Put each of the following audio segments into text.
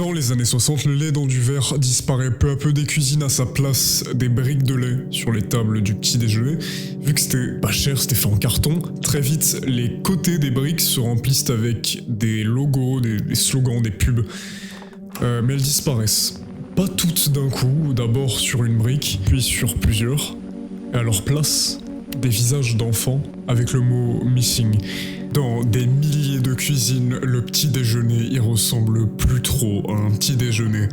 Dans les années 60, le lait dans du verre disparaît peu à peu des cuisines, à sa place des briques de lait sur les tables du petit déjeuner. Vu que c'était pas cher, c'était fait en carton, très vite les côtés des briques se remplissent avec des logos, des slogans, des pubs. Mais elles disparaissent. Pas toutes d'un coup, d'abord sur une brique, puis sur plusieurs. Et à leur place, des visages d'enfants avec le mot « missing ». Dans des milliers de cuisines, le petit déjeuner y ressemble plus trop à un petit déjeuner.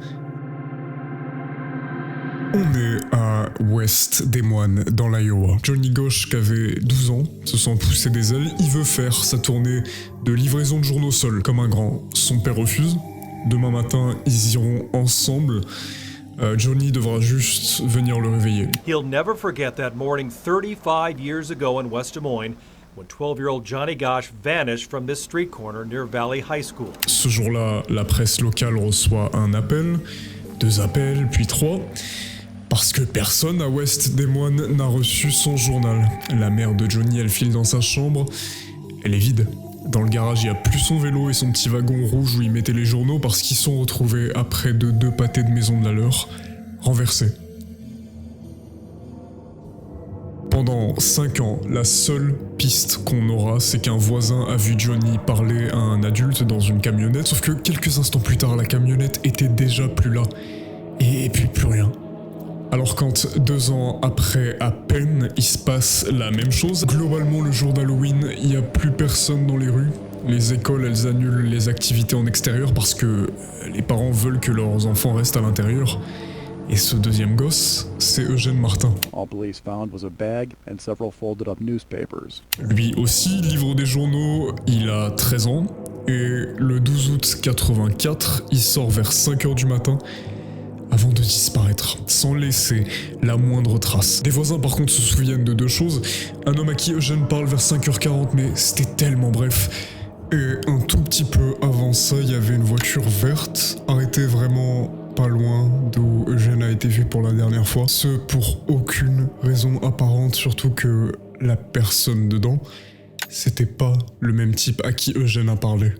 On est à West Des Moines, dans l'Iowa. Johnny Gosch, qui avait 12 ans, se sent pousser des ailes. Il veut faire sa tournée de livraison de journaux seul, comme un grand. Son père refuse. Demain matin, ils iront ensemble. Johnny devra juste venir le réveiller. He'll never forget that morning 35 years ago in West Des Moines, when 12-year-old Johnny Gosch vanished from this street corner near Valley High School. Ce jour-là, la presse locale reçoit un appel, 2 appels, puis 3, parce que personne à West Des Moines n'a reçu son journal. La mère de Johnny, elle file dans sa chambre, elle est vide. Dans le garage, il n'y a plus son vélo et son petit wagon rouge où il mettait les journaux parce qu'ils sont retrouvés après de 2 pâtés de maison de la leur, renversés. Pendant 5 ans, la seule piste qu'on aura, c'est qu'un voisin a vu Johnny parler à un adulte dans une camionnette, sauf que quelques instants plus tard, la camionnette était déjà plus là. Et puis plus rien. Alors quand 2 ans après à peine, il se passe la même chose, globalement le jour d'Halloween, il n'y a plus personne dans les rues. Les écoles, elles annulent les activités en extérieur parce que les parents veulent que leurs enfants restent à l'intérieur. Et ce deuxième gosse, c'est Eugène Martin. Lui aussi livre des journaux, il a 13 ans, et le 12 août 84, il sort vers 5h du matin, avant de disparaître, sans laisser la moindre trace. Des voisins par contre se souviennent de 2 choses, un homme à qui Eugène parle vers 5h40, mais c'était tellement bref. Et un tout petit peu avant ça, il y avait une voiture verte, arrêtée vraiment pas loin d'où Eugène a été vu pour la dernière fois. Ce pour aucune raison apparente, surtout que la personne dedans, c'était pas le même type à qui Eugène a parlé.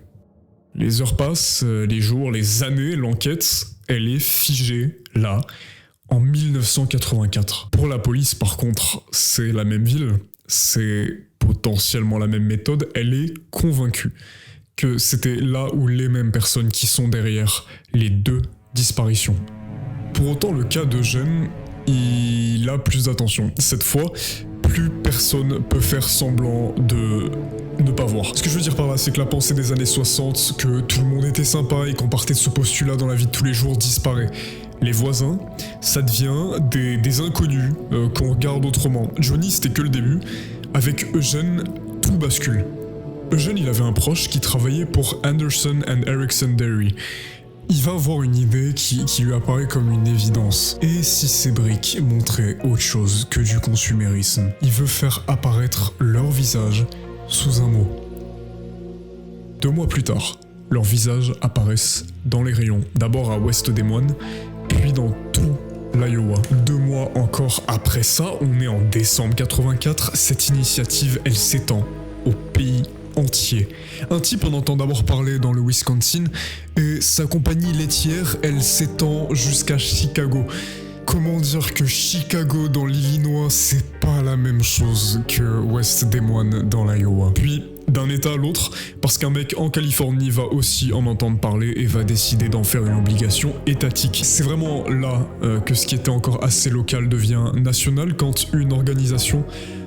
Les heures passent, les jours, les années, l'enquête, elle est figée là, en 1984. Pour la police, par contre, c'est la même ville, c'est potentiellement la même méthode, elle est convaincue que c'était là où les mêmes personnes qui sont derrière les 2 disparitions. Pour autant, le cas d'Eugène, il a plus d'attention. Cette fois, plus personne peut faire semblant de ne pas voir. Ce que je veux dire par là, c'est que la pensée des années 60, que tout le monde était sympa et qu'on partait de ce postulat dans la vie de tous les jours, disparaît. Les voisins, ça devient des inconnus qu'on regarde autrement. Johnny, c'était que le début. Avec Eugène, tout bascule. Eugène, il avait un proche qui travaillait pour Anderson and Erickson Dairy. Il va avoir une idée qui lui apparaît comme une évidence. Et si ces briques montraient autre chose que du consumérisme? Il veut faire apparaître leur visage sous un mot. 2 mois plus tard, leurs visages apparaissent dans les rayons. D'abord à West Des Moines, puis dans tout l'Iowa. 2 mois encore après ça, on est en décembre 84, cette initiative, elle s'étend au pays entier. Un type, on entend d'abord parler dans le Wisconsin, et sa compagnie laitière, elle s'étend jusqu'à Chicago. Comment dire que Chicago dans l'Illinois, c'est pas la même chose que West Des Moines dans l'Iowa. Puis, d'un état à l'autre, parce qu'un mec en Californie va aussi en entendre parler et va décider d'en faire une obligation étatique. C'est vraiment là que ce qui était encore assez local devient national, quand une organisation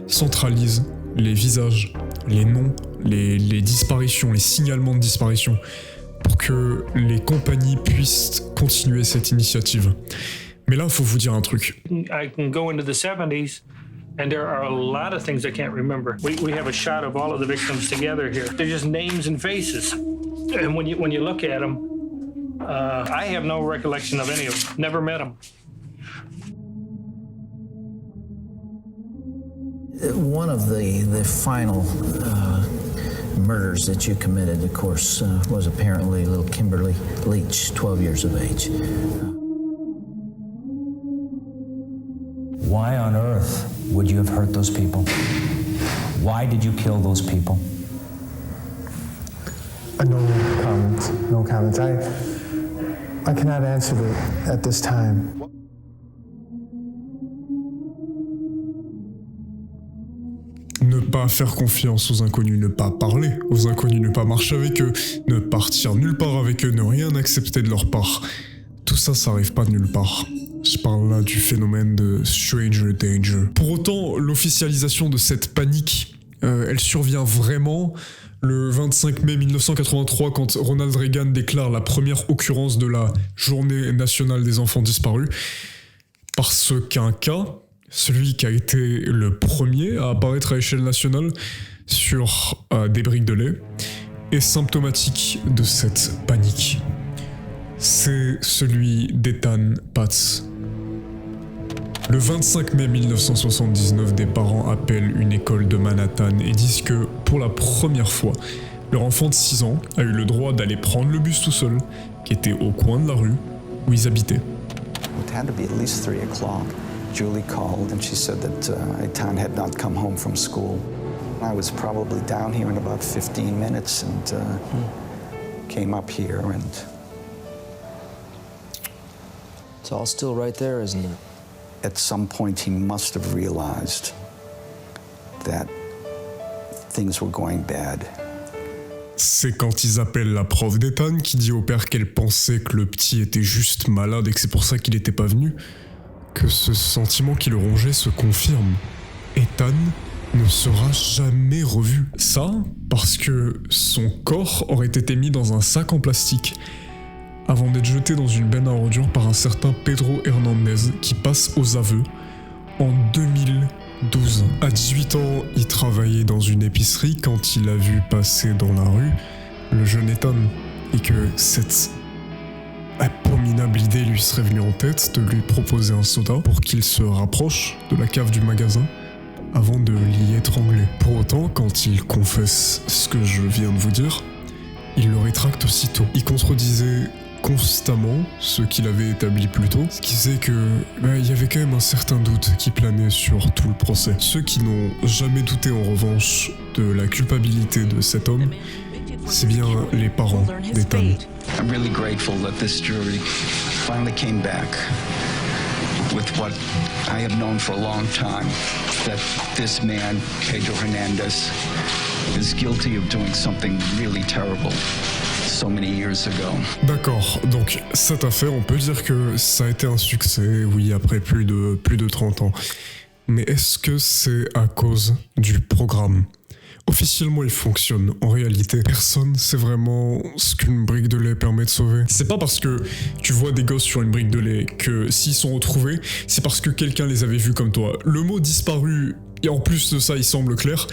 centralise les visages, les noms, les disparitions, les signalements de disparition, pour que les compagnies puissent continuer cette initiative. Mais là, il faut vous dire un truc. I can go into the 70s and there are a lot of things I can't remember. We have a shot of all of the victims together here. They're just names and faces. And when you look at them, I have no recollection of any of them. Never met them. One of the final murders that you committed, of course, was apparently little Kimberly Leach, 12 years of age. Why on earth would you have hurt those people? Why did you kill those people? No comment. No comment. I cannot answer it at this time. Ne pas faire confiance aux inconnus, ne pas parler aux inconnus, ne pas marcher avec eux, ne partir nulle part avec eux, ne rien accepter de leur part. Tout ça, ça arrive pas de nulle part. Je parle là du phénomène de stranger danger. Pour autant, l'officialisation de cette panique, elle survient vraiment le 25 mai 1983 quand Ronald Reagan déclare la première occurrence de la Journée nationale des enfants disparus. Parce qu'un cas, celui qui a été le premier à apparaître à échelle nationale sur des briques de lait, est symptomatique de cette panique. C'est celui d'Ethan Patz. Le 25 mai 1979, des parents appellent une école de Manhattan et disent que, pour la première fois, leur enfant de 6 ans a eu le droit d'aller prendre le bus tout seul, qui était au coin de la rue où ils habitaient. It had to be at least 3 o'clock. Julie called and she said that Ethan had not come home from school. I was probably down here in about 15 minutes and came up here and... It's all still right there, isn't it? At some point he must have realized that things were going bad. C'est quand ils appellent la prof d'Ethan qui dit au père qu'elle pensait que le petit était juste malade et que c'est pour ça qu'il n'était pas venu, que ce sentiment qui le rongeait se confirme. Ethan ne sera jamais revu. Ça, parce que son corps aurait été mis dans un sac en plastique avant d'être jeté dans une benne à ordures par un certain Pedro Hernandez qui passe aux aveux en 2012. À 18 ans, il travaillait dans une épicerie quand il a vu passer dans la rue le jeune Ethan et que cette abominable idée lui serait venue en tête de lui proposer un soda pour qu'il se rapproche de la cave du magasin avant de l'y étrangler. Pour autant, quand il confesse ce que je viens de vous dire, il le rétracte aussitôt. Il contredisait constamment ce qu'il avait établi plus tôt, ce qui faisait que il y avait quand même un certain doute qui planait sur tout le procès. Ceux qui n'ont jamais douté en revanche de la culpabilité de cet homme, c'est bien les parents d'Ethan. I'm really grateful that this jury finally came back with what I have known for a long time, that this man, Pedro Hernandez, is guilty of doing something really terrible so many years ago. D'accord, donc cette affaire, on peut dire que ça a été un succès, oui, après plus de 30 ans. Mais est-ce que c'est à cause du programme ? Officiellement, il fonctionne. En réalité, personne sait vraiment ce qu'une brique de lait permet de sauver. C'est pas parce que tu vois des gosses sur une brique de lait que s'ils sont retrouvés, c'est parce que quelqu'un les avait vus comme toi. Le mot disparu, et en plus de ça, il semble clair.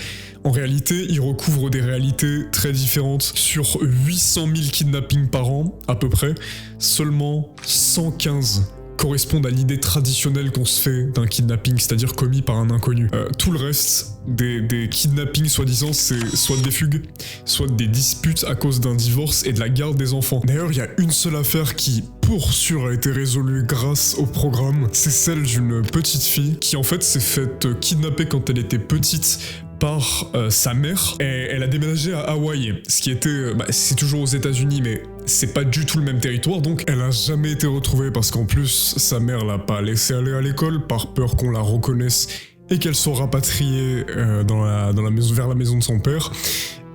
En réalité, il recouvre des réalités très différentes. Sur 800 000 kidnappings par an, à peu près, seulement 115 correspondent à l'idée traditionnelle qu'on se fait d'un kidnapping, c'est-à-dire commis par un inconnu. Tout le reste des kidnappings, soi-disant, c'est soit des fugues, soit des disputes à cause d'un divorce et de la garde des enfants. D'ailleurs, il y a une seule affaire qui, pour sûr, a été résolue grâce au programme. C'est celle d'une petite fille qui, en fait, s'est faite kidnapper quand elle était petite par sa mère, et elle a déménagé à Hawaï, ce qui était, c'est toujours aux États-Unis, mais c'est pas du tout le même territoire, donc elle a jamais été retrouvée parce qu'en plus sa mère l'a pas laissée aller à l'école par peur qu'on la reconnaisse et qu'elle soit rapatriée dans la maison, vers la maison de son père.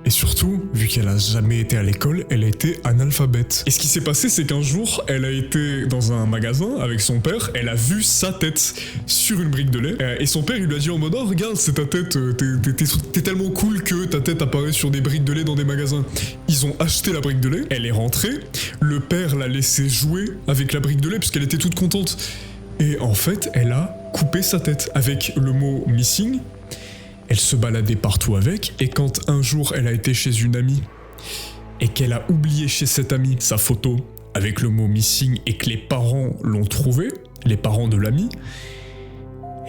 Et surtout, vu qu'elle a jamais été à l'école, elle a été analphabète. Et ce qui s'est passé, c'est qu'un jour, elle a été dans un magasin avec son père, elle a vu sa tête sur une brique de lait, et son père, il lui a dit en mode « Oh, regarde, c'est ta tête, t'es tellement cool que ta tête apparaît sur des briques de lait dans des magasins. » Ils ont acheté la brique de lait, elle est rentrée, le père l'a laissé jouer avec la brique de lait puisqu'elle était toute contente. Et en fait, elle a coupé sa tête avec le mot « missing ». Elle se baladait partout avec, et quand un jour elle a été chez une amie, et qu'elle a oublié chez cette amie sa photo avec le mot missing, et que les parents l'ont trouvée, les parents de l'amie,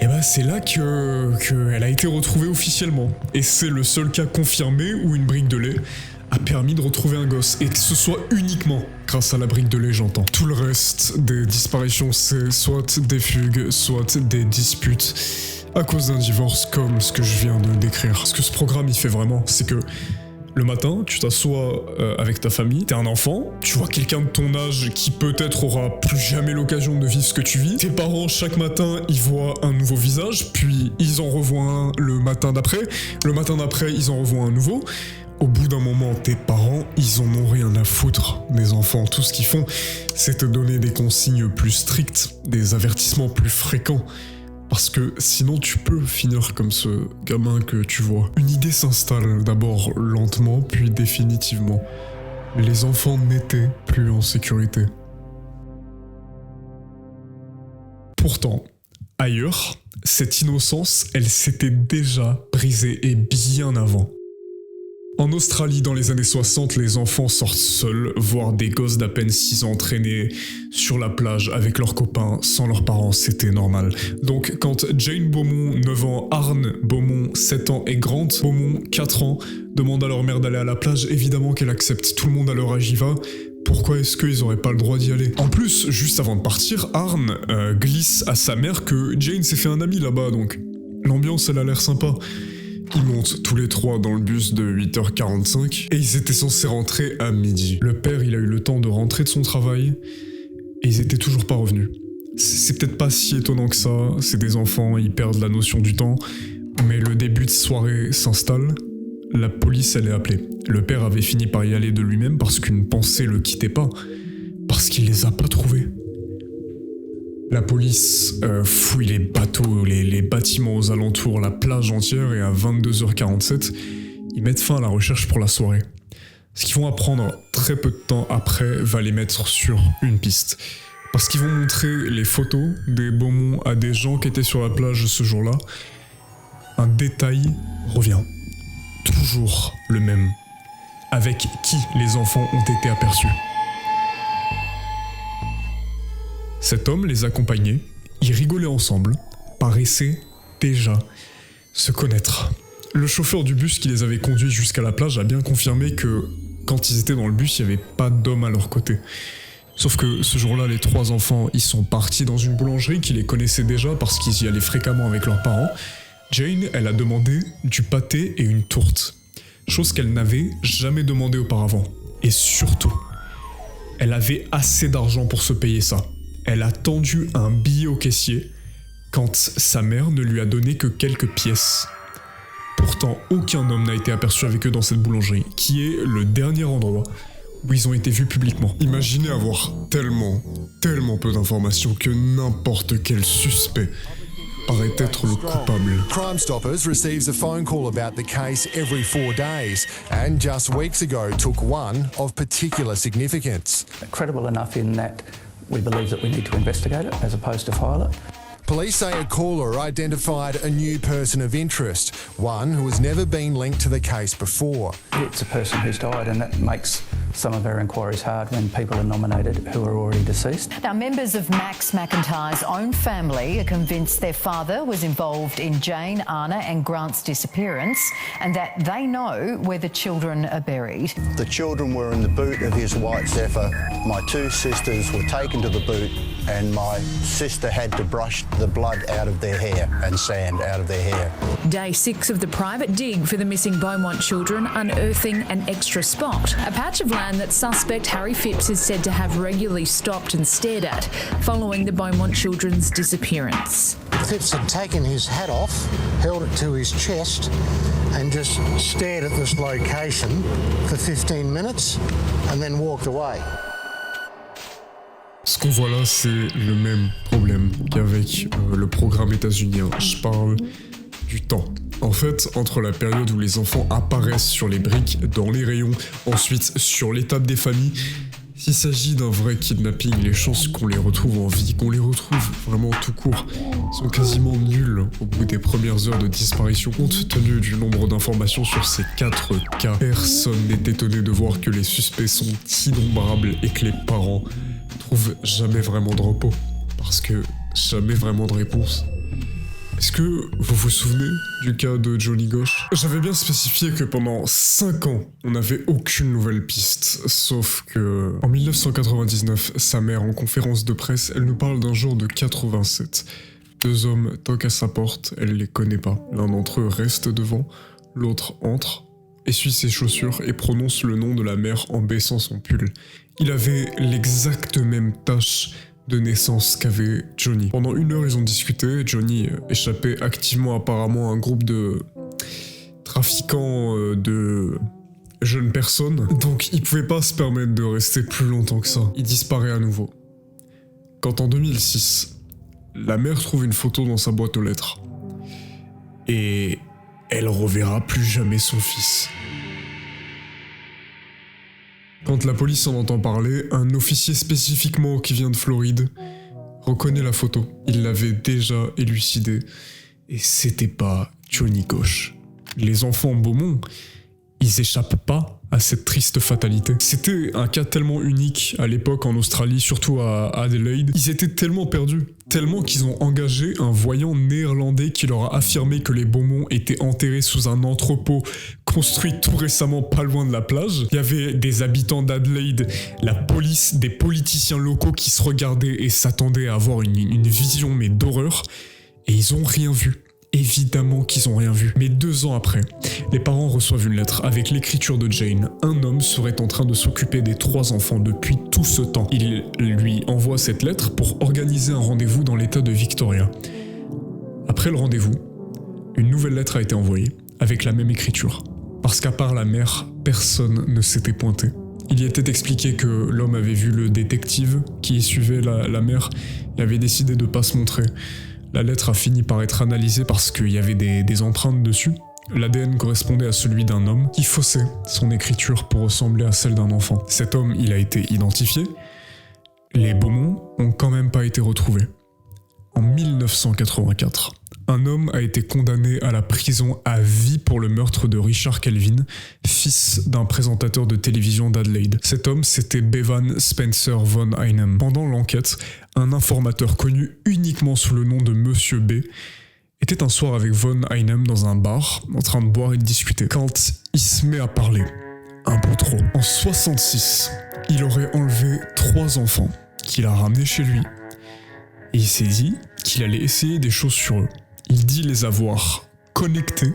et c'est là qu'elle a été retrouvée officiellement. Et c'est le seul cas confirmé où une brique de lait a permis de retrouver un gosse, et que ce soit uniquement grâce à la brique de lait, j'entends. Tout le reste des disparitions, c'est soit des fugues, soit des disputes à cause d'un divorce, comme ce que je viens de décrire. Ce que ce programme il fait vraiment, c'est que Le matin, tu t'assois avec ta famille, t'es un enfant, tu vois quelqu'un de ton âge qui peut-être aura plus jamais l'occasion de vivre ce que tu vis. Tes parents, chaque matin, ils voient un nouveau visage, puis ils en revoient un le matin d'après. Le matin d'après, ils en revoient un nouveau. Au bout d'un moment, tes parents, ils en ont rien à foutre des enfants. Tout ce qu'ils font, c'est te donner des consignes plus strictes, des avertissements plus fréquents. Parce que sinon tu peux finir comme ce gamin que tu vois. Une idée s'installe d'abord lentement, puis définitivement. Les enfants n'étaient plus en sécurité. Pourtant, ailleurs, cette innocence, elle s'était déjà brisée et bien avant. En Australie, dans les années 60, les enfants sortent seuls, voire des gosses d'à peine 6 ans traîner sur la plage avec leurs copains, sans leurs parents, c'était normal. Donc quand Jane Beaumont, 9 ans, Arne Beaumont, 7 ans et Grant Beaumont, 4 ans, demandent à leur mère d'aller à la plage, évidemment qu'elle accepte, tout le monde à leur âge y va. Pourquoi est-ce qu'ils auraient pas le droit d'y aller? En plus, juste avant de partir, Arne glisse à sa mère que Jane s'est fait un ami là-bas, donc l'ambiance elle a l'air sympa. Ils montent tous les trois dans le bus de 8h45 et ils étaient censés rentrer à midi. Le père, il a eu le temps de rentrer de son travail et ils étaient toujours pas revenus. C'est peut-être pas si étonnant que ça, c'est des enfants, ils perdent la notion du temps, mais le début de soirée s'installe, la police elle est appelée. Le père avait fini par y aller de lui-même parce qu'une pensée le quittait pas, parce qu'il les a pas trouvés. La police fouille les bateaux, les bâtiments aux alentours, la plage entière, et à 22h47, ils mettent fin à la recherche pour la soirée. Ce qu'ils vont apprendre très peu de temps après va les mettre sur une piste. Parce qu'ils vont montrer les photos des Beaumont à des gens qui étaient sur la plage ce jour-là. Un détail revient. Toujours le même. Avec qui les enfants ont été aperçus. Cet homme les accompagnait, ils rigolaient ensemble, paraissaient déjà se connaître. Le chauffeur du bus qui les avait conduits jusqu'à la plage a bien confirmé que quand ils étaient dans le bus, il n'y avait pas d'homme à leur côté. Sauf que ce jour-là, les 3 enfants, ils sont partis dans une boulangerie qui les connaissait déjà parce qu'ils y allaient fréquemment avec leurs parents. Jane, elle a demandé du pâté et une tourte, chose qu'elle n'avait jamais demandé auparavant. Et surtout, elle avait assez d'argent pour se payer ça. Elle a tendu un billet au caissier quand sa mère ne lui a donné que quelques pièces. Pourtant, aucun homme n'a été aperçu avec eux dans cette boulangerie, qui est le dernier endroit où ils ont été vus publiquement. Imaginez avoir tellement peu d'informations que n'importe quel suspect paraît être le coupable. Crime Stoppers receives a phone call about the case every 4 days, and just weeks ago took one of particular significance. Credible enough in that we believe that we need to investigate it as opposed to file it. Police say a caller identified a new person of interest, one who has never been linked to the case before. It's a person who's died, and that makes some of our inquiries hard when people are nominated who are already deceased. Now, members of Max McIntyre's own family are convinced their father was involved in Jane, Anna and Grant's disappearance and that they know where the children are buried. The children were in the boot of his white Zephyr. My 2 sisters were taken to the boot and my sister had to brush the blood out of their hair and sand out of their hair. Day 6 of the private dig for the missing Beaumont children, unearthing an extra spot, a patch of land that suspect Harry Phipps is said to have regularly stopped and stared at following the Beaumont children's disappearance. Phipps had taken his hat off, held it to his chest and just stared at this location for 15 minutes and then walked away. Ce qu'on voit là, c'est le même problème qu'avec le programme états-unien. Je parle du temps. En fait, entre la période où les enfants apparaissent sur les briques, dans les rayons, ensuite sur les tables des familles, s'il s'agit d'un vrai kidnapping, les chances qu'on les retrouve en vie, qu'on les retrouve vraiment tout court, sont quasiment nulles au bout des premières heures de disparition. Compte tenu du nombre d'informations sur ces 4 cas, personne n'est étonné de voir que les suspects sont innombrables et que les parents trouvent jamais vraiment de repos, parce que jamais vraiment de réponse. Est-ce que vous vous souvenez du cas de Johnny Gosch? J'avais bien spécifié que pendant 5 ans, on n'avait aucune nouvelle piste, sauf que en 1999, sa mère en conférence de presse, elle nous parle d'un jour de 87. 2 hommes toquent à sa porte, elle les connaît pas. L'un d'entre eux reste devant, l'autre entre, essuie ses chaussures et prononce le nom de la mère en baissant son pull. Il avait l'exacte même tache de naissance qu'avait Johnny. Pendant 1 heure, ils ont discuté. Johnny échappait activement apparemment à un groupe de trafiquants de jeunes personnes. Donc il pouvait pas se permettre de rester plus longtemps que ça. Il disparaît à nouveau. Quand en 2006, la mère trouve une photo dans sa boîte aux lettres. Et elle reverra plus jamais son fils. Quand la police en entend parler, un officier spécifiquement qui vient de Floride reconnaît la photo. Il l'avait déjà élucidée. Et c'était pas Johnny Gosch. Les enfants Beaumont, ils échappent pas à cette triste fatalité. C'était un cas tellement unique à l'époque en Australie, surtout à Adelaide. Ils étaient tellement perdus, tellement qu'ils ont engagé un voyant néerlandais qui leur a affirmé que les Beaumont étaient enterrés sous un entrepôt construit tout récemment pas loin de la plage. Il y avait des habitants d'Adelaide, la police, des politiciens locaux qui se regardaient et s'attendaient à avoir une vision mais d'horreur. Et ils ont rien vu. Évidemment qu'ils ont rien vu. Mais 2 ans après, les parents reçoivent une lettre avec l'écriture de Jane. Un homme serait en train de s'occuper des 3 enfants depuis tout ce temps. Il lui envoie cette lettre pour organiser un rendez-vous dans l'état de Victoria. Après le rendez-vous, une nouvelle lettre a été envoyée avec la même écriture. Parce qu'à part la mère, personne ne s'était pointé. Il y était expliqué que l'homme avait vu le détective qui suivait la mère et avait décidé de pas se montrer. La lettre a fini par être analysée parce qu'il y avait des empreintes dessus. L'ADN correspondait à celui d'un homme qui faussait son écriture pour ressembler à celle d'un enfant. Cet homme, il a été identifié. Les Beaumont ont quand même pas été retrouvés. En 1984, un homme a été condamné à la prison à vie pour le meurtre de Richard Kelvin, fils d'un présentateur de télévision d'Adelaide. Cet homme, c'était Bevan Spencer von Einem. Pendant l'enquête, un informateur connu uniquement sous le nom de Monsieur B était un soir avec von Einem dans un bar, en train de boire et de discuter, quand il se met à parler. Un peu trop. En 66, il aurait enlevé 3 enfants qu'il a ramenés chez lui. Et il s'est dit qu'il allait essayer des choses sur eux. Il dit les avoir connectés,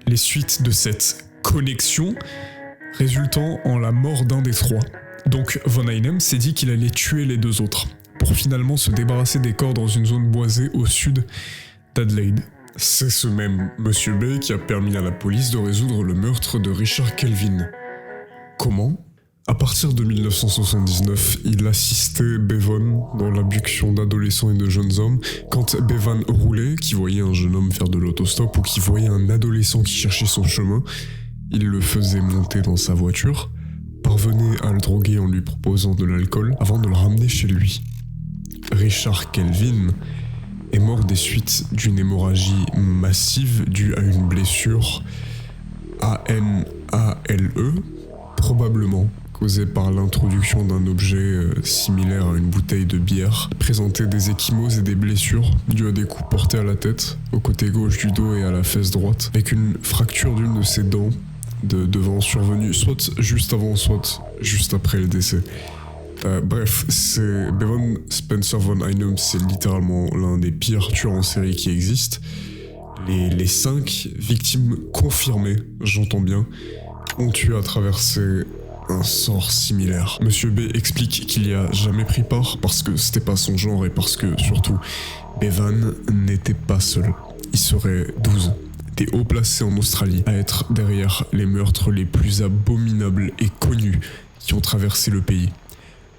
les suites de cette connexion résultant en la mort d'un des 3. Donc von Einem s'est dit qu'il allait tuer les 2 autres, pour finalement se débarrasser des corps dans une zone boisée au sud d'Adelaide. C'est ce même Monsieur B qui a permis à la police de résoudre le meurtre de Richard Kelvin. Comment ? À partir de 1979, il assistait Bevan dans l'abduction d'adolescents et de jeunes hommes. Quand Bevan roulait, qui voyait un jeune homme faire de l'autostop ou qui voyait un adolescent qui cherchait son chemin, il le faisait monter dans sa voiture, parvenait à le droguer en lui proposant de l'alcool avant de le ramener chez lui. Richard Kelvin est mort des suites d'une hémorragie massive due à une blessure ANALE, probablement causée par l'introduction d'un objet similaire à une bouteille de bière, présentait des ecchymoses et des blessures dues à des coups portés à la tête, au côté gauche du dos et à la fesse droite, avec une fracture d'une de ses dents de devant survenue, soit juste avant, soit juste après le décès. Bref, c'est Bevan Spencer von Einem, c'est littéralement l'un des pires tueurs en série qui existent. Les 5 victimes confirmées, j'entends bien, ont eu à traverser un sort similaire. Monsieur B explique qu'il n'y a jamais pris part parce que c'était pas son genre et parce que, surtout, Bevan n'était pas seul. Il serait 12, des hauts placés en Australie, à être derrière les meurtres les plus abominables et connus qui ont traversé le pays.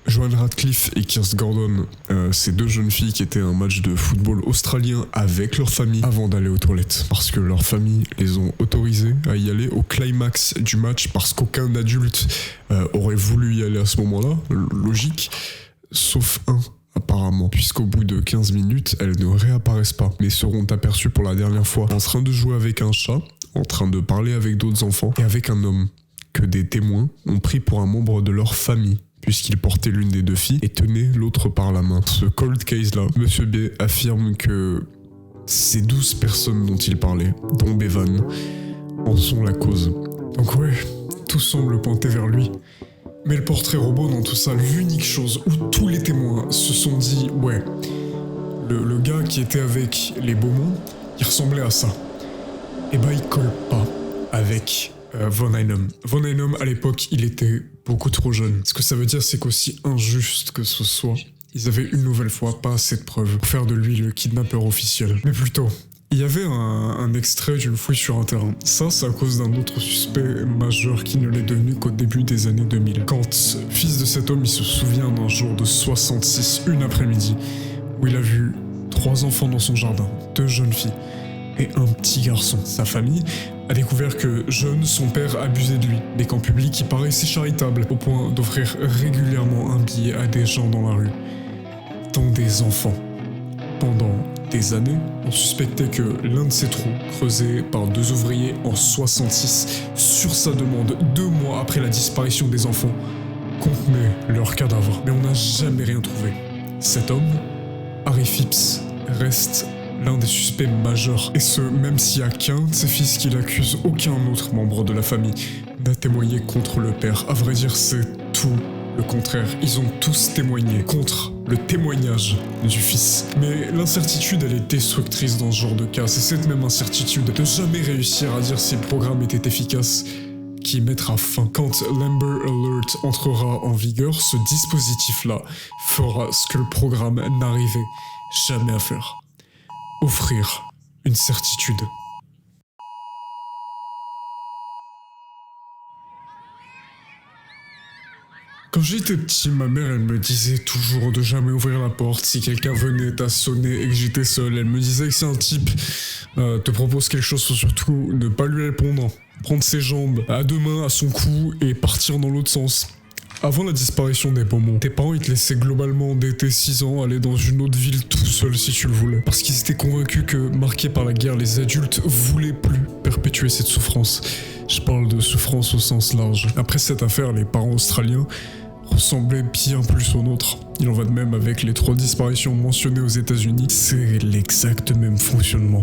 Joanne Radcliffe et Kirst Gordon, ces 2 jeunes filles qui étaient à un match de football australien avec leur famille avant d'aller aux toilettes. Parce que leur famille les ont autorisées à y aller au climax du match parce qu'aucun adulte aurait voulu y aller à ce moment-là, logique, sauf un apparemment. Puisqu'au bout de 15 minutes, elles ne réapparaissent pas, mais seront aperçues pour la dernière fois en train de jouer avec un chat, en train de parler avec d'autres enfants et avec un homme que des témoins ont pris pour un membre de leur famille, puisqu'il portait l'une des 2 filles et tenait l'autre par la main. Ce cold case-là, Monsieur B affirme que ces 12 personnes dont il parlait, dont Bevan, en sont la cause. Donc ouais, tout semble pointer vers lui. Mais le portrait robot dans tout ça, l'unique chose où tous les témoins se sont dit « Ouais, le gars qui était avec les Beaumont, il ressemblait à ça. » Et bah il colle pas avec Von Einem. Von Einem, à l'époque, il était beaucoup trop jeune. Ce que ça veut dire, c'est qu'aussi injuste que ce soit, ils avaient une nouvelle fois pas assez de preuves pour faire de lui le kidnappeur officiel. Mais plutôt, il y avait un extrait d'une fouille sur un terrain. Ça, c'est à cause d'un autre suspect majeur qui ne l'est devenu qu'au début des années 2000. Quand, fils de cet homme, il se souvient d'un jour de 66, une après-midi, où il a vu 3 enfants dans son jardin, 2 jeunes filles et un petit garçon. Sa famille a découvert que jeune, son père abusait de lui, mais qu'en public, il paraissait charitable, au point d'offrir régulièrement un billet à des gens dans la rue, dont des enfants. Pendant des années, on suspectait que l'un de ces trous, creusés par 2 ouvriers en 66, sur sa demande 2 mois après la disparition des enfants, contenait leurs cadavres. Mais on n'a jamais rien trouvé. Cet homme, Harry Phipps, reste l'un des suspects majeurs, et ce, même s'il n'y a qu'un de ses fils qui l'accuse, aucun autre membre de la famille n'a témoigné contre le père. À vrai dire, c'est tout le contraire. Ils ont tous témoigné contre le témoignage du fils. Mais l'incertitude, elle est destructrice dans ce genre de cas. C'est cette même incertitude de jamais réussir à dire si le programme était efficace qui mettra fin. Quand l'Amber Alert entrera en vigueur, ce dispositif-là fera ce que le programme n'arrivait jamais à faire. Offrir une certitude. Quand j'étais petit, ma mère, elle me disait toujours de jamais ouvrir la porte si quelqu'un venait à sonner et que j'étais seul. Elle me disait que si un type te propose quelque chose, faut surtout ne pas lui répondre, prendre ses jambes à 2 mains à son cou et partir dans l'autre sens. Avant la disparition des Beaumont, tes parents ils te laissaient globalement dès tes 6 ans aller dans une autre ville tout seul si tu le voulais. Parce qu'ils étaient convaincus que, marqués par la guerre, les adultes voulaient plus perpétuer cette souffrance. Je parle de souffrance au sens large. Après cette affaire, les parents australiens ressemblaient bien plus aux nôtres. Il en va de même avec les 3 disparitions mentionnées aux États-Unis. C'est l'exact même fonctionnement.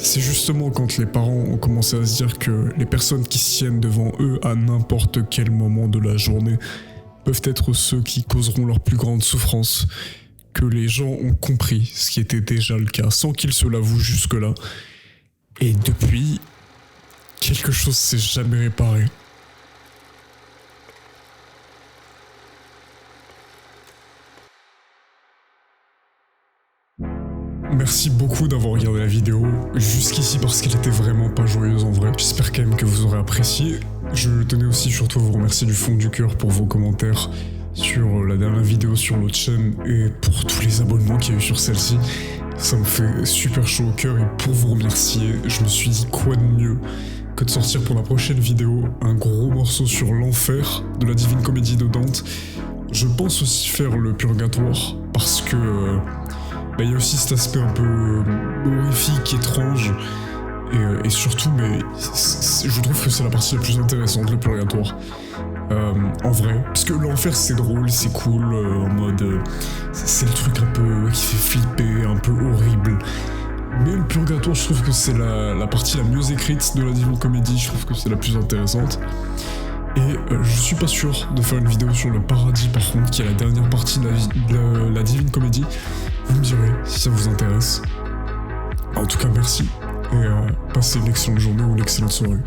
C'est justement quand les parents ont commencé à se dire que les personnes qui se tiennent devant eux à n'importe quel moment de la journée peuvent être ceux qui causeront leur plus grande souffrance, que les gens ont compris ce qui était déjà le cas, sans qu'ils se l'avouent jusque-là. Et depuis, quelque chose s'est jamais réparé. Merci beaucoup d'avoir regardé la vidéo jusqu'ici parce qu'elle était vraiment pas joyeuse en vrai. J'espère quand même que vous aurez apprécié. Je tenais aussi surtout à vous remercier du fond du cœur pour vos commentaires sur la dernière vidéo sur l'autre chaîne et pour tous les abonnements qu'il y a eu sur celle-ci. Ça me fait super chaud au cœur et pour vous remercier, je me suis dit quoi de mieux que de sortir pour la prochaine vidéo un gros morceau sur l'enfer de la Divine Comédie de Dante. Je pense aussi faire le purgatoire parce que il y a aussi cet aspect un peu horrifique, étrange, et surtout, mais je trouve que c'est la partie la plus intéressante, le purgatoire. En vrai, parce que l'enfer c'est drôle, c'est cool, en mode, c'est le truc un peu qui fait flipper, un peu horrible. Mais le purgatoire, je trouve que c'est la partie la mieux écrite de la Divine Comédie, je trouve que c'est la plus intéressante. Et je suis pas sûr de faire une vidéo sur le paradis par contre, qui est la dernière partie de la Divine Comédie. Vous me direz si ça vous intéresse. En tout cas, merci et passez une excellente journée ou une excellente soirée.